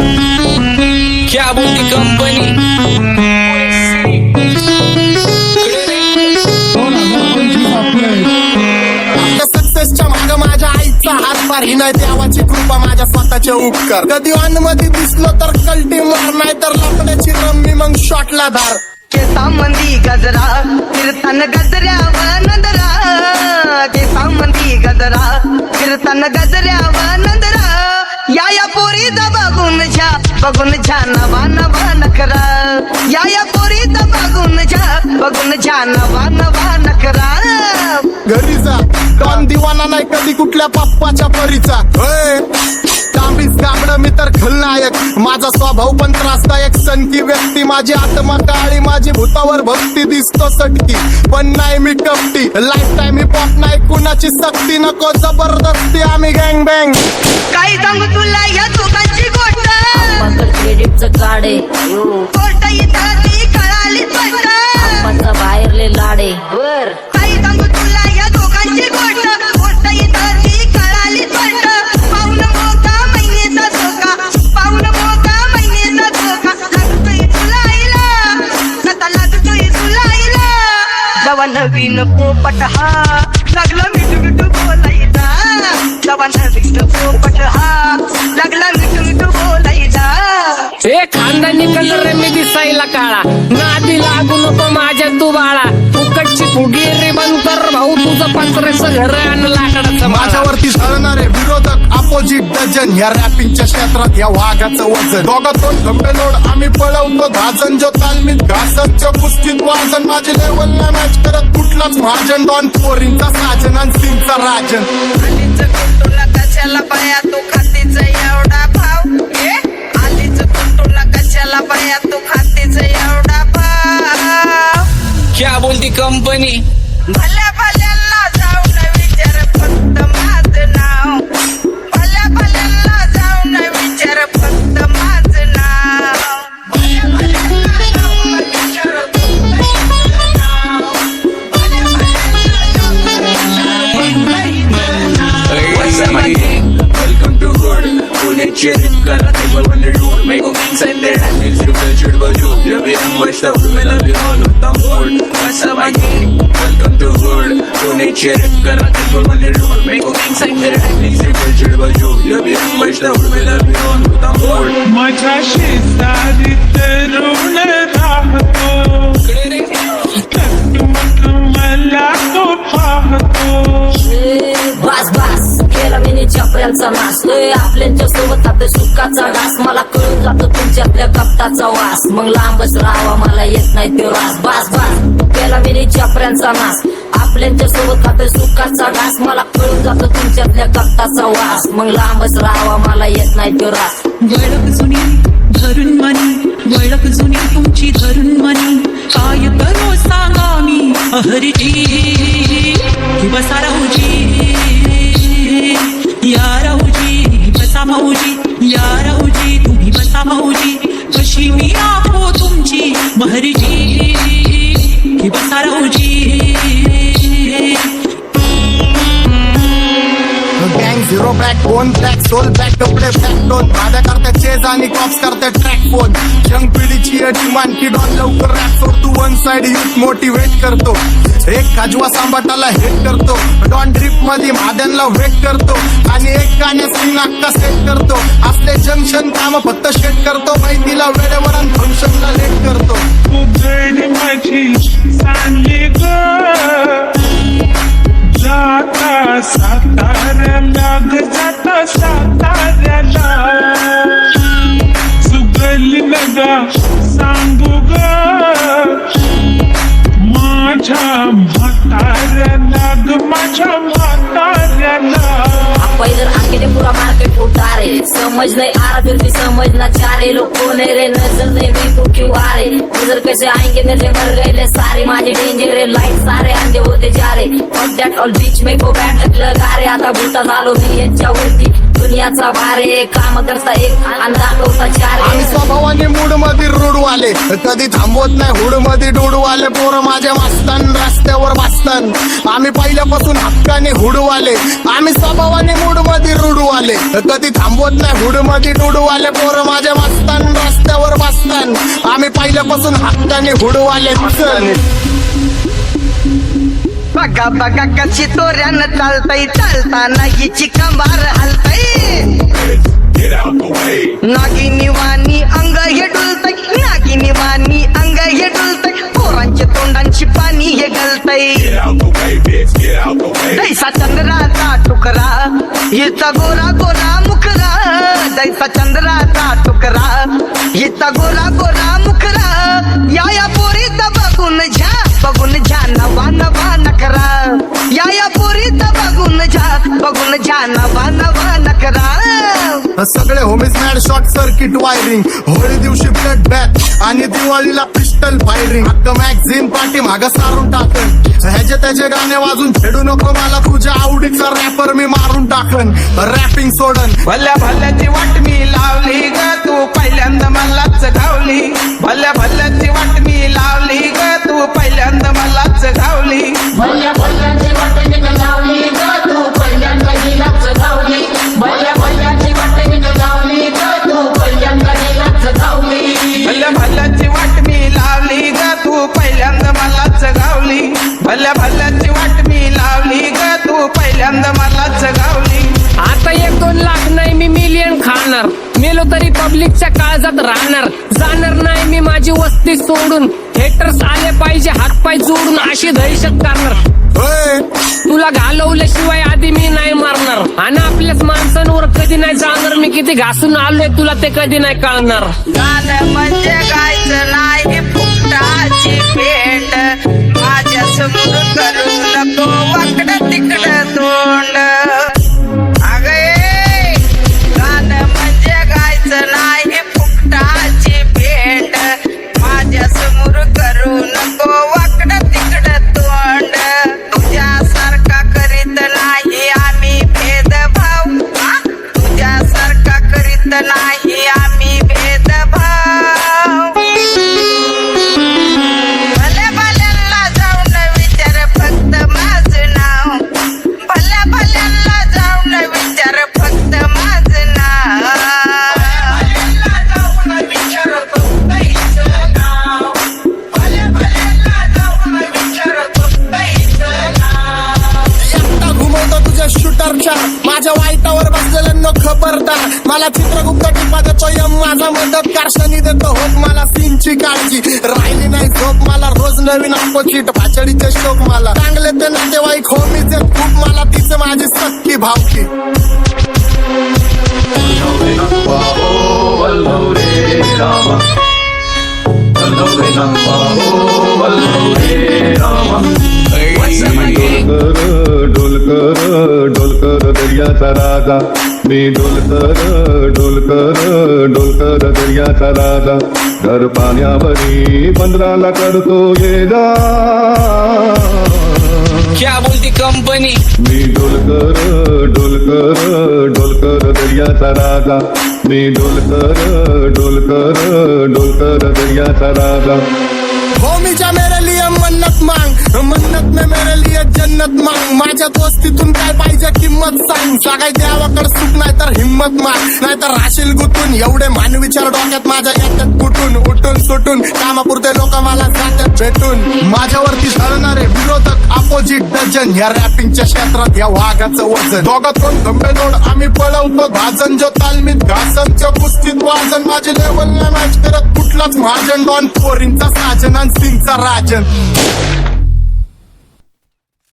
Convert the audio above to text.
क्या बोलती कंपनी सक्सेसच्या माग माझ्या आईचा हातभार ही नाही देवाची कृपा माझ्या स्वतःचे उपकार कधी मध्ये दिसलो तर कल्टी मार नाही तर लपण्याची रम्मी मग शॉटला धार केसांमंदी गजरा कीर्तन गजऱ्यावर नंदरा केसांमंदी गजरा कीर्तन गजऱ्यावर नंदरा या पोरीचा बघून छा नवा नवा नखरा या पोरीचा बघून छा नवा नवा नखरा घरी जा डॉन दिवाना नाही कधी कुठल्या पप्पाच्या परीचा तांबीस गाबड मी तर खलनायक माझा स्वभाव पण त्रासदायक सनकी व्यक्ती माझी आत्मा काळी माझी भूतावर भक्ती दिसतो सटकी पण नाही मी कपटी लाईफ टाइम मी पॉप नाही कुणाची सक्ती नको जबरदस्ती आम्ही गँग बँग काय सांगू तुला या दोघांची गोष्ट क्रेडिटचं काढे गोष्ट इथं ती कळाली स्पष्ट बाहेरले लाडे बर काय सांगू तुला या दोघांची गोष्ट इथं ती कळाली स्पष्ट पाऊन मोका महिनेचा धोका पाऊन मोका महिनेचा धोका लागतोय तुला आईला कथा लागतोय तुला आईला जवा नवीन पोपट हा लागला मिठू मिठू बोलायचा जवा नवीन पोपट हा लागला मिठू मिठू बोलायचा ए खानदानी कलर रे मी दिसायला काळा नादी लागू नको माझ्या तू बाळा फुकटची फुगी रे बंद कर भाऊ तुझं पत्रेचं घर आणि लाकडाचं माझ्यावरती झळणारे विरोधक अपोजिट डझन या रॅपिंगच्या क्षेत्रात या वाघाचं वजन दोघातून खंबे लोड आम्ही पळवतो धाजन जो तालमीत घासतच्या कुस्तीत वाजन माझी लेवल ना मॅच करत कुठलाच महाजन डॉन पोरींचा साजन आणि सिंगचा राजन तुला कशाला पाया तू खातीचा एवढा भाव आलीच तुला कशाला पाया तू खातीचा एवढा भाव क्या बोलती कंपनी भल्या भल्यांना जाऊन विचार फक्त माझं नाव भल्या भल्यांना जाऊन विचार फक्त माझं नाव भल्या भल्यांना जाऊन विचार फक्त माझं नाव भल्या भल्यांना जाऊन विचार Welcome to Hood. Pune cheering kara table when they do make a inside there and it's you culture but you love it and watch the food love you all with the mood. What's up my gang? Welcome to Hood. Pune cheering kara table when they do make a inside there and it's you culture but you love it and watch the food love you all with the mood. माझ्या शेजारीत रुण राहतो मला तो पाहतो बस बस केला मी चपऱ्यांचा नाश आपल्यांच्या सोबत आपल्या सुखाचा घास मला कळून जातो तुमच्यातल्या कपटाचा वास मग लांबच राहावा मला येत नाही तो रास बस बस केला मी चपऱ्यांचा नाश आपल्यांच्या सोबत आपल्या सुखाचा घास मला कळून जातो तुमच्यातल्या कपटाचा वास मग लांबच राहावा मला येत नाही तो रास वळख जुनी धरून मनी वळख जुनी तुमची धरून मनी काय करू सांगा मी अहरीची बसा राहूजी या राहूजी बसा माऊजी या राहूजी तुम्ही बसा माऊजी कशी मी राहो तुमची महरीजी बसा राहूजी गँग zero back bone black soul back कपडे बॅक डोन भाड्या करते चेज आणि कॉप्स करते ट्रॅक फोन यंग पिढीची डिमांड की डॉन लवकर रॅप सोडतो वन साइड युथ मोटिवेट करतो एक खाजवा सांबाटाला हेट करतो डॉन ड्रिप मध्ये भाद्यांना वेट करतो आणि एक गाण्यात सिंग अक्का सेट करतो असले जंक्शन काम फक्त शेट करतो माहितीला वेळेवर आणि फंक्शनला लेट करतो उघड माझी सांगली ग जाता साताऱ्याला ग जाता साताऱ्याला सुगली नगा सांगू ग माझ्या म्हाताऱ्याला ग माझ्या म्हाताऱ्याला पहिलं आके पुरा मार्केट उतारे समझ नहीं आ रहा फिर भी समझना चाह रहे लोग कौन है रे नजर नहीं भी तू क्यों आ रहे नजर कैसे आएंगे नजर मर गए ले सारे माझे डेंजर रे लाइट सारे अंधे होते जा रहे और दैट ऑल बीच में को बैठ लगा रे आता भूता झालो मी यांच्यावरती दुनियाचा भारे काम करता एक अंदाज होता चार आम्ही स्वभावाने मूड मध्ये रूडवाले कधी थांबवत नाही हुड मध्ये डुडवाले पोरं माझ्या वाचतान रस्त्यावर वाचतान आम्ही पहिल्यापासून हक्काने हुडवाले आम्ही स्वभावाने मूड मध्ये रूडवाले कधी थांबवत नाही हुड मध्ये डुडवाले पोरं माझ्या मी पहिल्यापासून हाताने हुडवाले चल. बघा बघा कशी तोऱ्यानं चालतय, चालताना हिची कंबार हलतय. नागिनी वाणी अंग हे डुलतय, नागिनी वाणी अंग हे डुलतय. पोरांच्या तोंडांची पाणी हे गलतय. दैसा चंद्राचा टुकरा हिचा गोरा गोरा मुखरा. दैसा चंद्राचा टुकरा हिचा गोरा गोरा मुखरा. या पोरीचा बघून झा नवा नवा नकरा. या पोरीचा बघून झा नवा नवा नकरा. सगळे homies mad short circuit wiring. Holi दिवशी ब्लड बॅथ आणि दिवाळीला पिस्टल फायरिंग. हक्क मॅगझिन पाठी मागं सारून टाकन. ह्याचे त्याचे गाणे वाजून फेडू नको मला, तुझ्या आवडीचा रॅपर मी मारून टाकन. रॅपिंग सोडन. भल्या भल्याची वाट मी लावली ग तू पहिल्यांदा मलाच गावली. भल्या भल्याची वाट मी लावली ग तू पहिल्यांदा मलाच गावली. भल्या भल्याची वाट मी लावली ग तू पहिल्यांदा हिलाच गावली. भल्या भल्याची वाट मी लावली ग तू पहिल्यांदा हिलाच गावली. भल्या भल्याची वाट मी लावली ग तू पहिल्यांदा मलाच गावली. भल्या भल्याची वाट मी लावली ग तू पहिल्यांदा मलाच गावली. आता 1-2 लाख नाही मी मिलियन खाणार. मेलो तरी पब्लिकच्या काळजात राहणार. जाणार नाही मी माझी वस्ती सोडून. हेटर्स आले पाहिजे हातपाय जोडून, अशी दहशत करणार. होय. तुला घालवल्याशिवाय आधी मी नाही मारणार. आणि आपल्याच माणसांवर कधी नाही जाणार. मी किती घासून आलोय तुला ते कधी नाही कळणार. गाणं म्हणजे गायचं नाही फुकटाची भेट. माझ्या समोर करू नको वाकडं तिकडं तोंड. अगे गाणं म्हणजे गायचं नाही फुकटाची भेट. माझ्या समोर करू नको वाकडं तिकडं तोंड. तुझ्यासारखा करीत नाही आम्ही भेदभाव. तुझ्यासारखा करीत नाही आम्ही भेदभाव. भल्या भल्यांना जाऊन विचार फक्त माझं नाव. भल्या भल्यांना जाऊन विचार फक्त माझं नाव. एकटा घुमवतो तुझ्या शूटरच्या. माझ्या वाईटावर बसलेल्यांना खबरदार. मला चित्रगुप्त टिपा देतो यम माझा मदतकार. शनी देतो होप मला सीनची काळजी. राहिली नाही झोप मला रोज नवीन अपोजिट. भाचडीचे शोक मला चांगले ते नातेवाईक होमीचे खूप. मला तिचं माझी सक्की भावकी. डोलकर दर्याचा राजा. मी डोलकर दर्याचा राजा. घर पाण्यावरी बंदराला करतो ये जा. क्या बोलती कंपनी. मी डोलकर दर्याचा राजा. मी डोलकर दर्याचा राजा. होमीच्या मेरे लिए मन्नत मांग. मन्नत में मेरे लिए जन्नत मांग. माझ्या दोस्तीतून काय पाहिजे किंमत सांग. सगळ्या देवाकडे सुख नाही तर हिम्मत माग. नाहीतर राशील गुतून. एवढे मानविचार डोक्यात माझ्या येतात कुठून. उठून सुटून कामापुरते लोक मला जातात भेटून. माझ्यावरती धरणारे विरोधक अपोजिट डझन. या रॅपिंगच्या क्षेत्रात या वाघाचं वजन. दोघातून गंभे जोड आम्ही पळवतो भाजन. जो तालमीत घासनच्या कुस्तीत वाजन. माझी लेवल नाही मॅच करत कुठलाच महाजन. डॉन पोरींचा साजन आणि सिंगचा राजन.